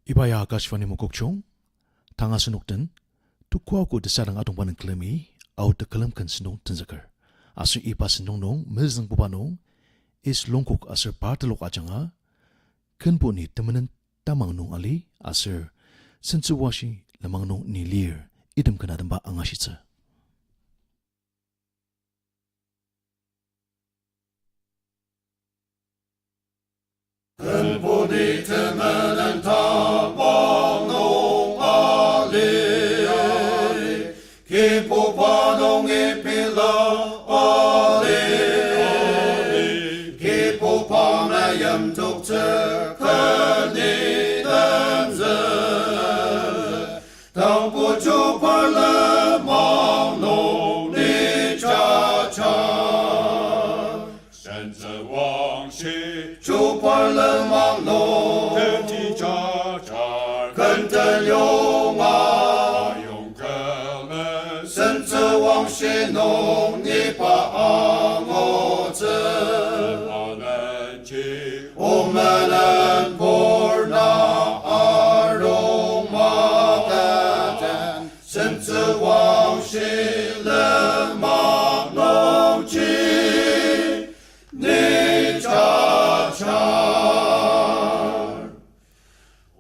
Ibaya Akashvani Mokokchong, Tangasunokten, Tukwaku the Sarang Atong Panan Klemi, out the Kalam Kansinong Tanzakar. Asu Ipasinong Nong, Milzang Pupanong, is Longkok Aser Partalok Ajanga, Kanpuni Tamanan Tamang Nong Ali, Aser, Sensuwashi, Lamang Nong Nilir, Idam Kanadamba Angashitsa. 근본이 틈은 타방농 알리 기포파농이 필라 알리 기포파나 염tukță 큰이 던져 당부주 벌레 망농 니차차 선저왕시主管人忙碌，天地家家，跟着用啊，用个人，甚至往些农你把我这，我们能不拿阿荣马的人，甚至往些人忙农去，你家。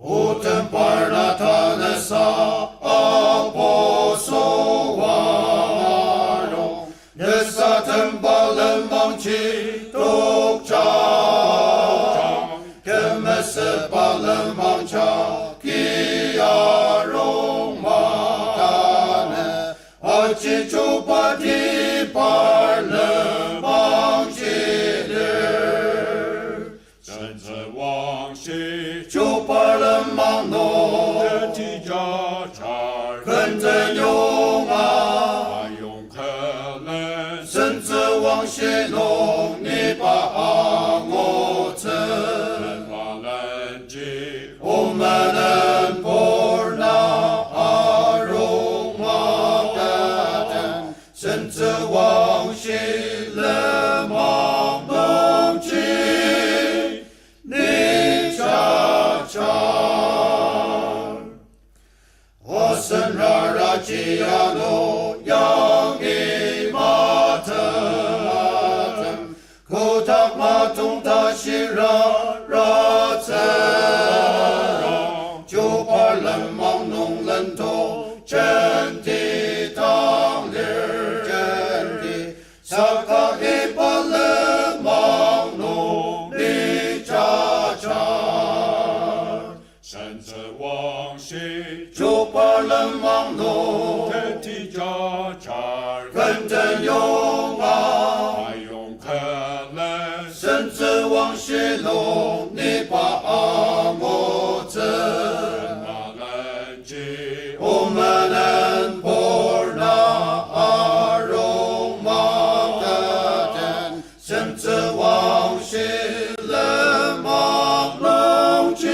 Utem parlatane sa aposovarong Nesatem balem mangchi tukcha Kemese balem mangcha kiarong makane Achi chupati parlem mangchi就把人忙弄，天地家产，跟着用啊，用可能，甚至往些弄，你把我这，把人机，我们能不拿阿荣马的，甚至往些人忙弄去。Rajiano yangi matam kotak matung tashira ratam jo parlam mang nong lento chanti tang lir chanti saka ipalam mang nong li cha cha 身子往西，就把人忙弄，天地家产，跟着用啊，还用可能，身子往西弄，你把我这，把人机，我们能不拿阿荣马的人，身子往西人忙弄去。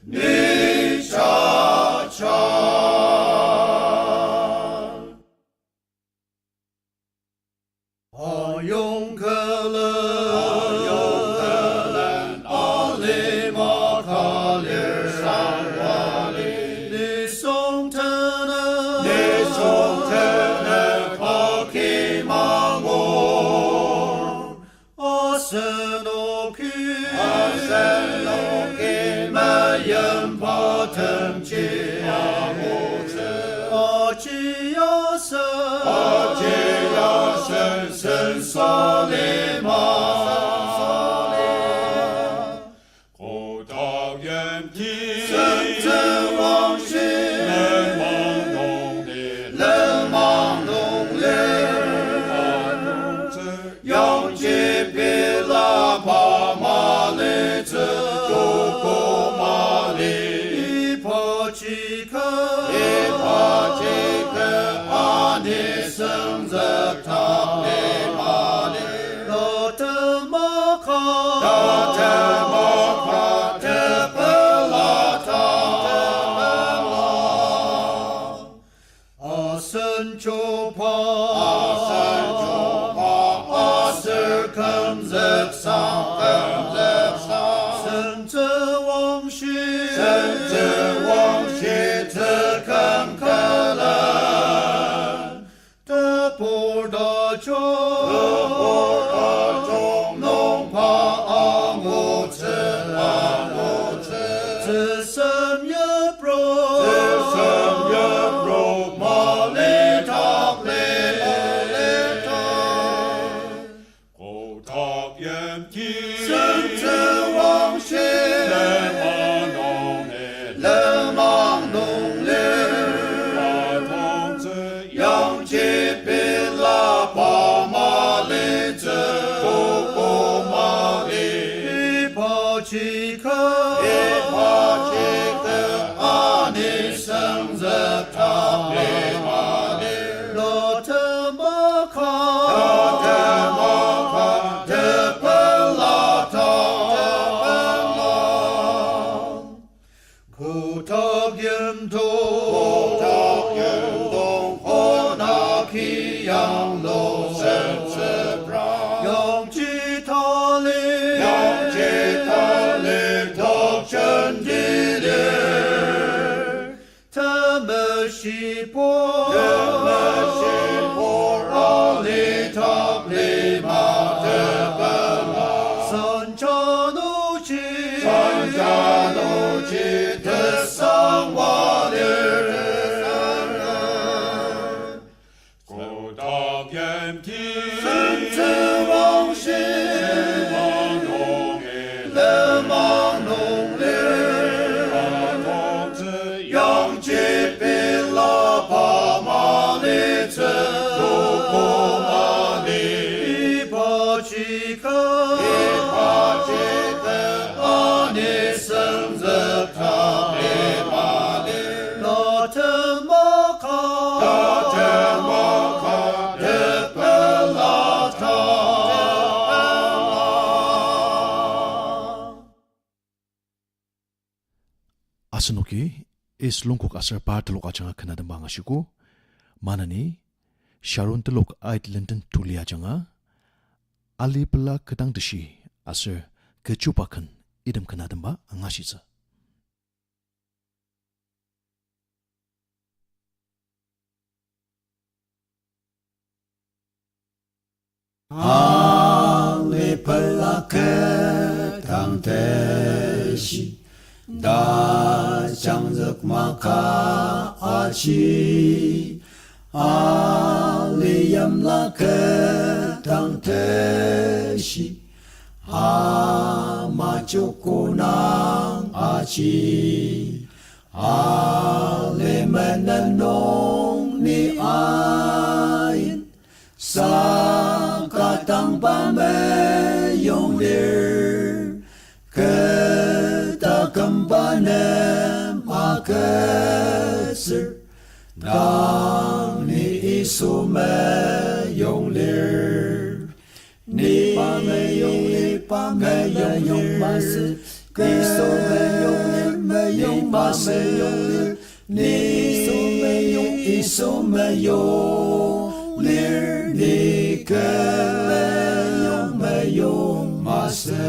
你cha cha，阿勇可乐，阿里马卡里山瓦里，你送他呢，帕基马我，阿森诺基，人怕疼起阿母子，阿吉亚神神萨利玛，口到眼底，深圳往西，人忙弄的，用起皮拉帕马里子。生着他的马里，罗特马卡，特布拉塔，阿森就怕，阿斯肯泽桑，甚至往西。愿体，生子王血，冷芒浓烈，冷芒浓烈，把童子养起比拉巴马里子，不过马里，一跑即可，一跑即可，阿尼生子他比马里，罗特马卡，罗特马卡，特本拉塔，特本拉，古塔严冬，古塔严冬，火那起阳路生子prav，永吉他里，永吉他里，头真地里，他们西波，他们西波，阿里塔里马特本拉，三加努基，三加努基的桑瓦里，古道偏僻，生子王心，王浓烈，冷芒浓烈，把童子养起比拉巴马里子，不过马里，一把即可，一把即可，阿尼生子他比马里，那特马卡，那特马卡，特本拉塔，特本拉。 Asanoki is longkok asar par telok achanga kanada manga shiku manani Sharon telok ait lenten tulia janga ali pela kedang deshi asar kecupakan idam kanada ba angashiza. Ali pelaka tang teshi da chang zak maka achi Ali yam laka tang teshi ama chukunang achi Ali menenong ni ain sa katang pamayong lir kata kampanem akasir dang ni isumayong lir ni pamayong lir pamayong masir isumayong lir mayong pamayong lir ni isumayong lir ni mayong masa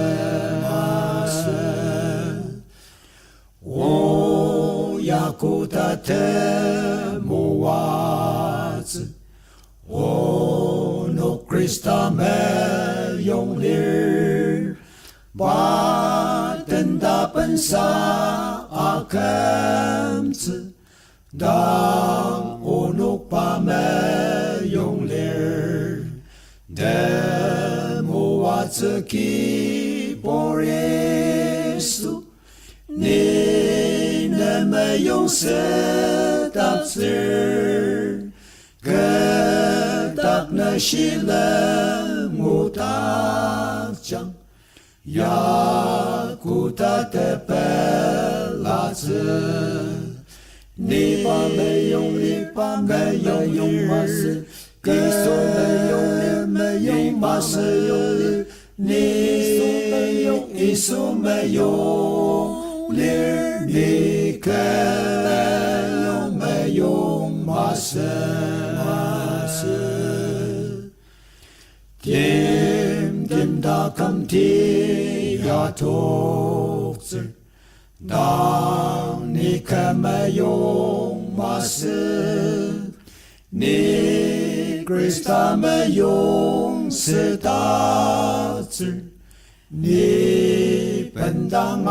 o yakuta te muwazi o no Krista mayong lir batenda pensa akamzi dang onok pamayong lir demuwazi ki por Yesu ni nemayong setapsir ketak na shilang utak jang yakuta tepelazi ni pamayong masir mayong masir ni isumayong lir ni mayong masir tim da kam ti ya tokzir dang ni mayong masir ni Krista mayong setazir ni pendang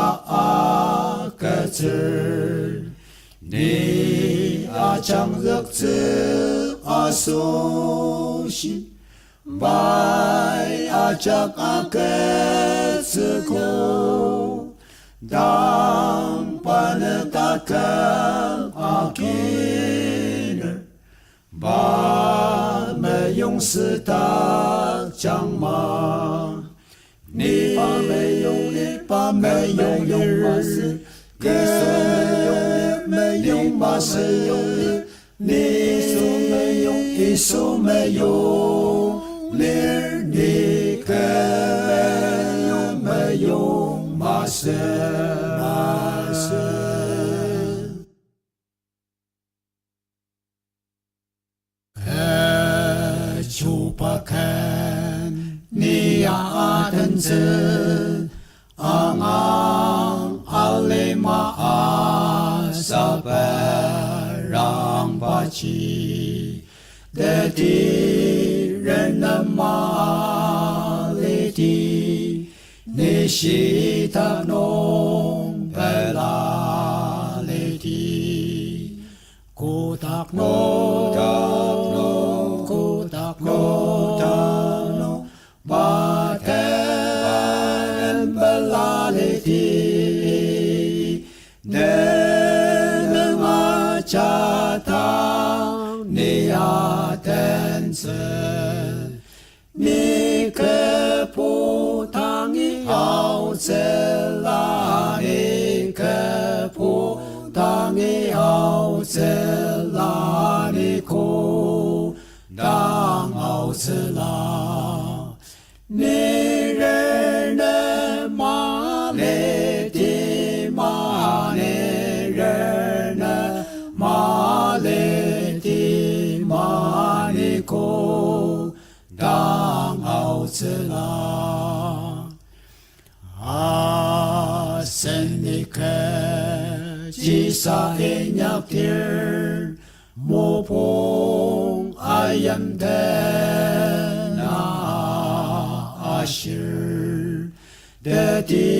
akazir ni achang zakzir asoshin bai acak aketsuko dan panetakan akhir ba meyong setak changma ni pa meyong mas ke meyong mas ni iso meyong lir ni ke meyong mas chupakan ni atense angang alema asa barang baci deti renamaliti nishita nong belaliti kotak no baten belaliti denema catang ni atense ni keputangi au selani keputangi au selani ko dang au sela ni rene maleti mane rene maleti mane ko dang au sela asenike jisa enyak tir 모봉 아얌데나 아실 데디레나말리디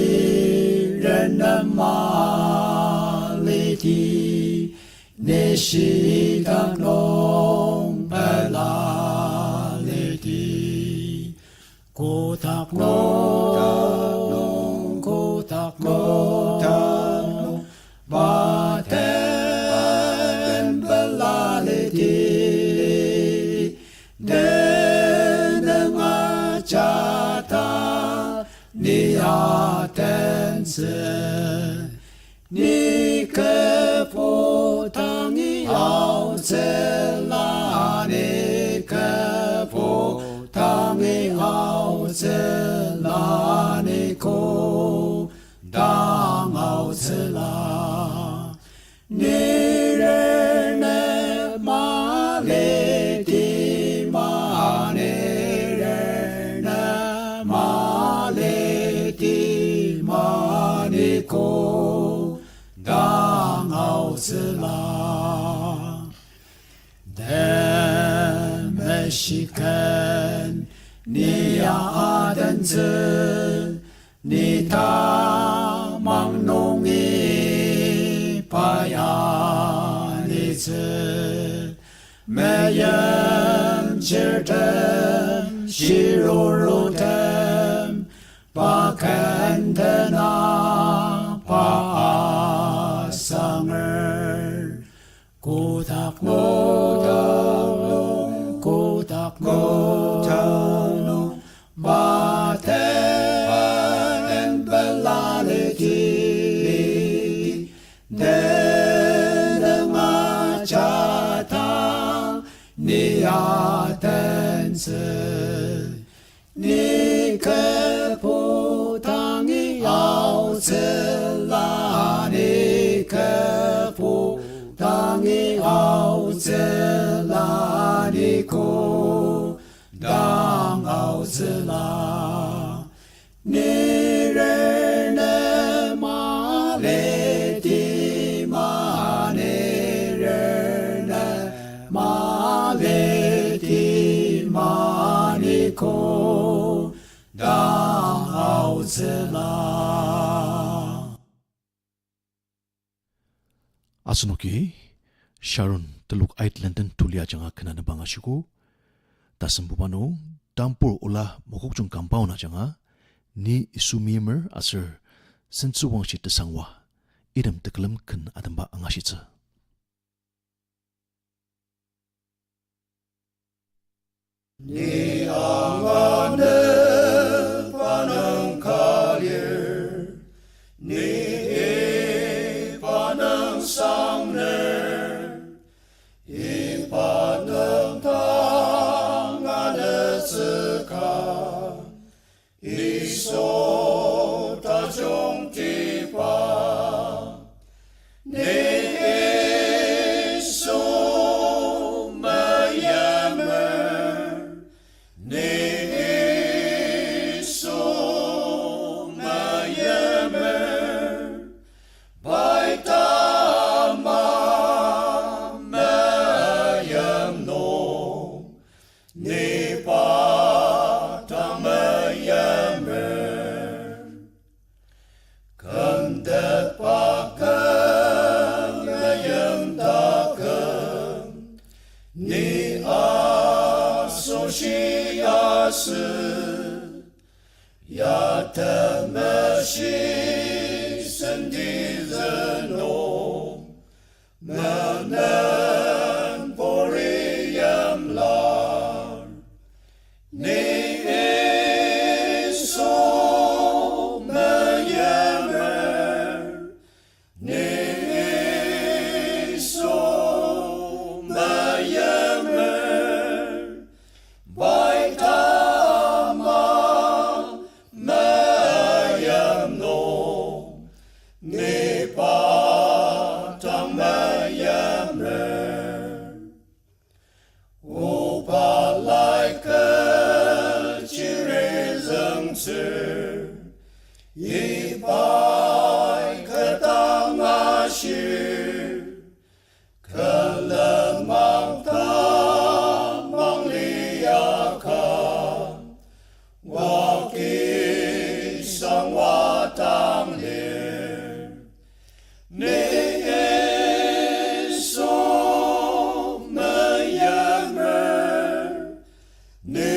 네시다농 벨라리디 고닥농 바테 denenga cata ni atense ni keputangi au selani keputangi au selani ko dang au sela ni ko dang au sela demeshiken ni adense ni ta mang nongi payanitse meyem chirtem shirorotem pakentena pasanger kotak no baten belaliti denenga cata ni atense ni keputangi au selani keputangi au selani ko dang au sela ni rene maleti mane rene maleti mane ko dang au sela 아스노키 샤론 들룩 아이틀랜드는 둘리아 장아 그나는 방하시고 다슨 부바노 dampur ula mokok chung kampau na janga ni isumimer asir sensu wang shi tesangwa idam tekelam ken adamba angashitsa. Ni angane panang kalir, ni panang sangner, i panang tangane seka, i so ta jong ti pa, ni ya tamashi sendizano manan poriyam lar ni so mayamer ni so mayamer baita Ibai ketang asyir kelemang tamang liakan waki sang watang lir ni so meyamer ni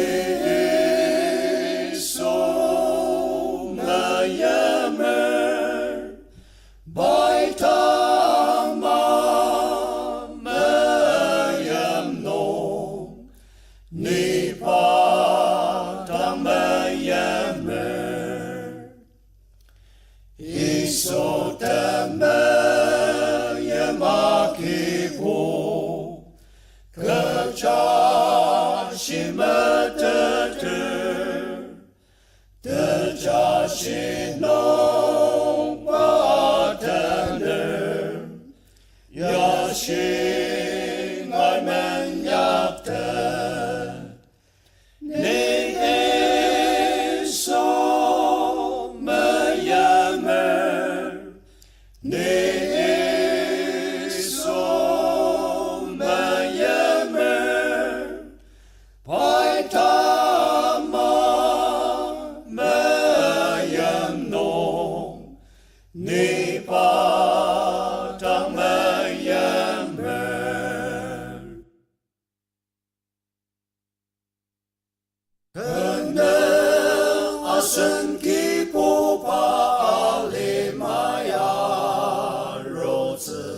Sinong padaner ya sing ay menyakta ni so mayamer ni so mayamer paita ni patang mayamer kena asen kipo pa alimaya roze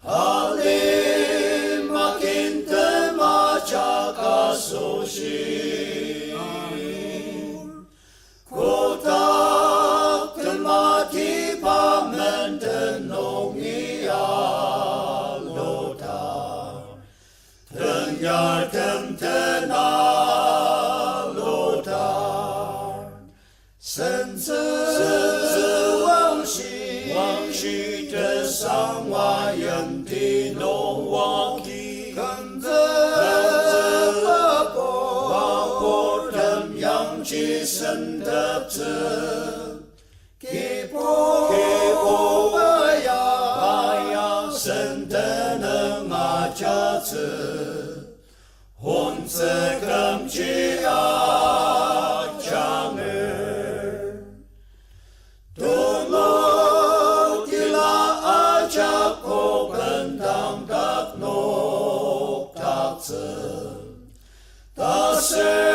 alim makin temaca kasoshi kota mati pamen tenongi alota tenyar temtena lota sense wang shi te sang wa yan ti no waki kanze wapo tem yang chi sen tep Kipo baya sentene ngajatse honse kamchi achanger Domo tila ajako bentang dak nok takse Tase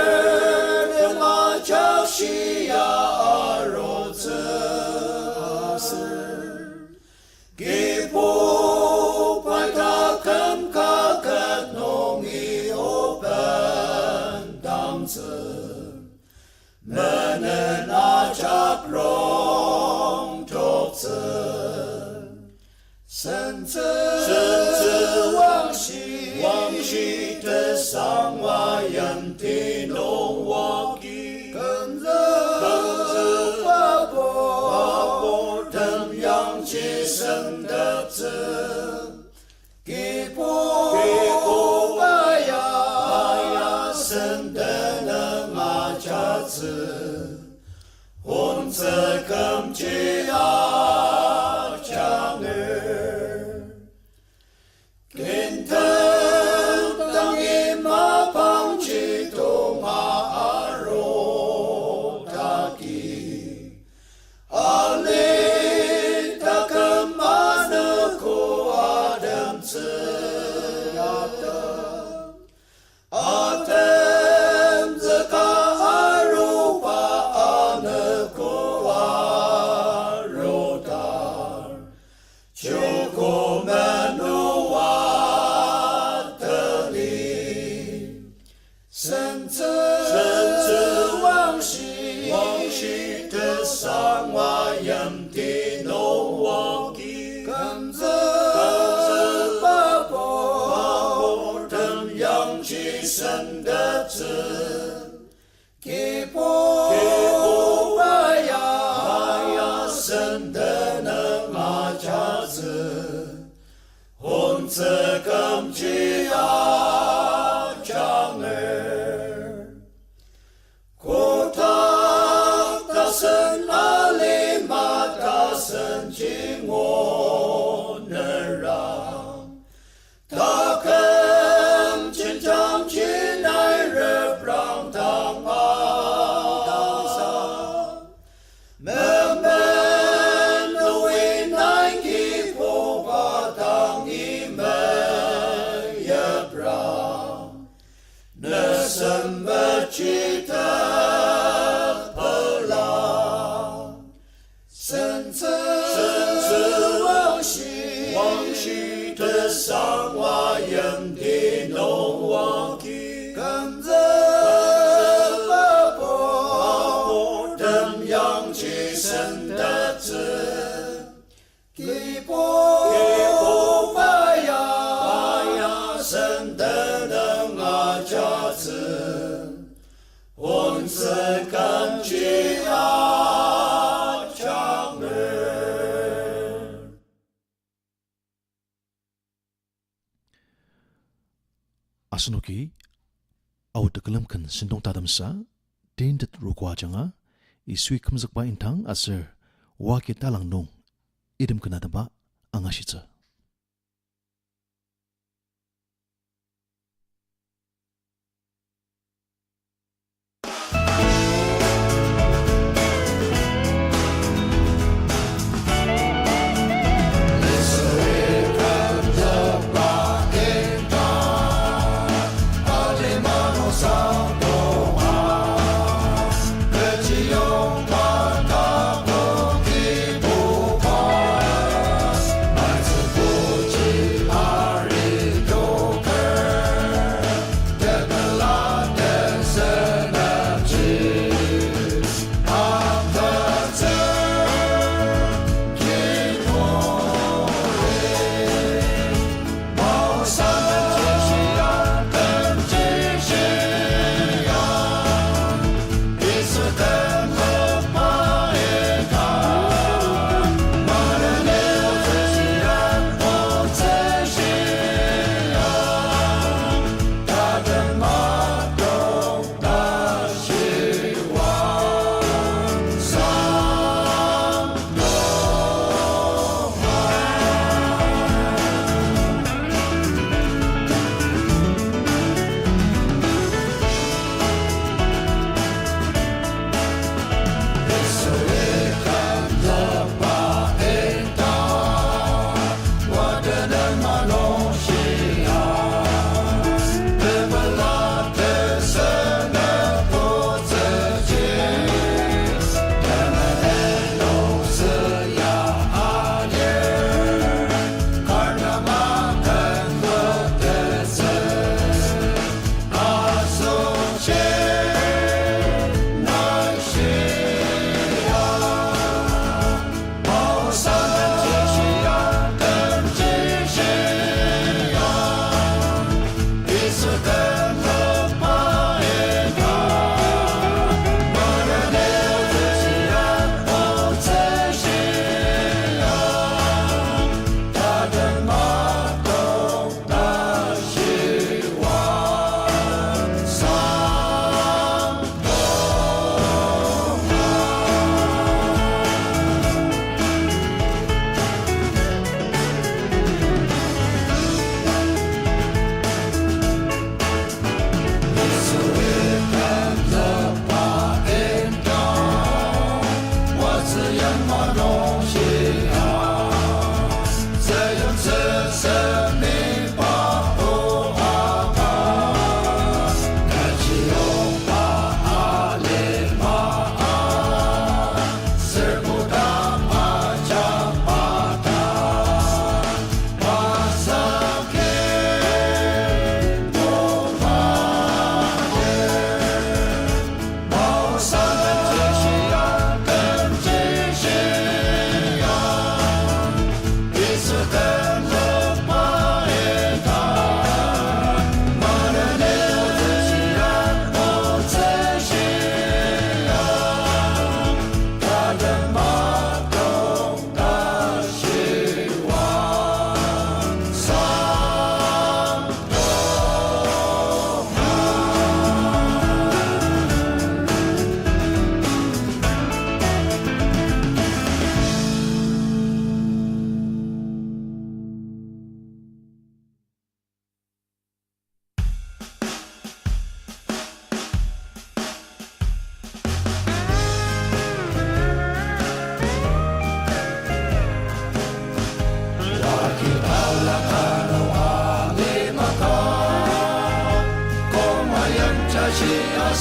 生子往昔的上瓦人的农我给跟着花果等阳气生的子给不把呀生的能马家子混着更去啊将儿跟他当一马旁去东马罗大吉阿里他跟马的苦阿等子阿等阿等这个阿鲁巴阿那苦阿罗达就过门路瓦的里生子往昔的上瓦人的农我给跟着八果等阳气生的子给不把呀生的能马家子混着更去啊将儿过大声哪里马大声进我能让他更经常去来日让当啊慢慢的为难给不把当你们也不让那什么记得不啦生子往昔的上瓦人的农我给跟着八果等阳气生的子给不把呀生的能啊家子混着感觉啊将儿Asnuki au tekalamkan sindong tadamsa dindet rukwa janga isui kamzak pa intang aser wake talang nong idem kanadaba angashitsa. Let's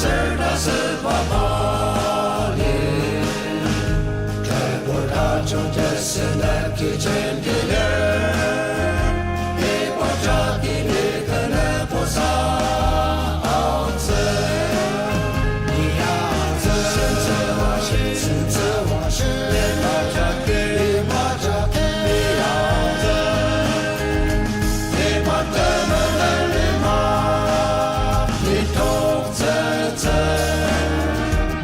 Cerdas babali Kebura Jodesina Kijendile Ipajaki Nikane Posa Aunze Nianze Senze Washi Senze Washi Ipajaki Ipajaki Nianze Ipatema Lelima Nitok Zeze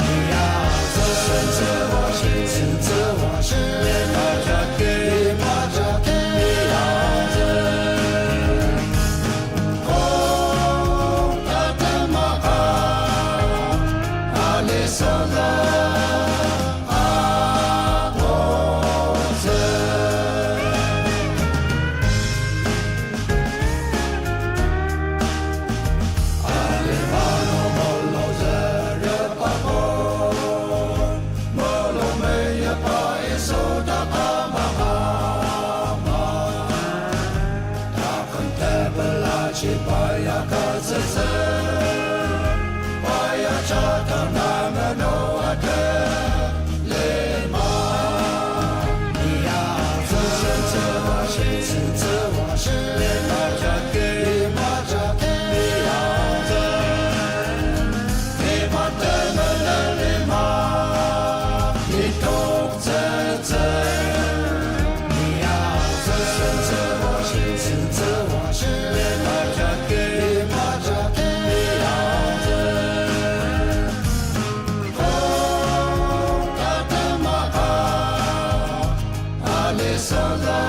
Nianze Senze Washi Senze Washi Ipajaki Ipajaki Nianze Oh Tatamaka Alisala Aose Alimano molo zere papo Molo meya pa isoda kamama Takon tebela chipaya kazeze Paya chata nameno ate lema Nianze senze washi senze washi Imajake imajake Nianze Imatema lelema Nitok zeze Nianze senze washi senze washi Imajake imajake Nianze Oh Tatamaka Alisala